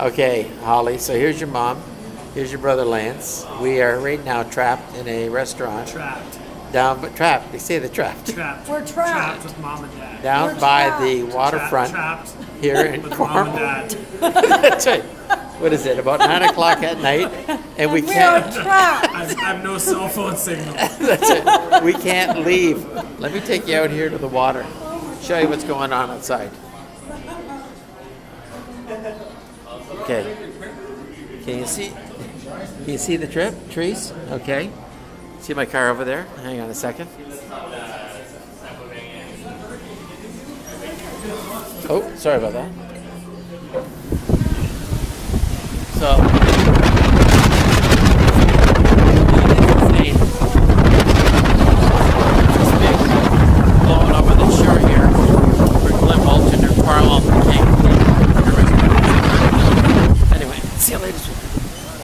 Okay, Holly, so here's your mom. Here's your brother Lance. We are right now trapped in a restaurant. Trapped. Trapped. They say they're trapped. Trapped. We're trapped. Trapped with mom and dad. Down We're by trapped. the waterfront Trapped here in with mom and Cornwall. dad. That's right. What is it? About 9 o'clock at night, and we We are can't. trapped. I have no cell phone signal. That's it. We can't leave. Let me take you out here to the water. Show you what's going on outside. Okay. Can you see? Can you see the trees? Okay. See my car over there? Hang on a second. Oh, sorry about that. So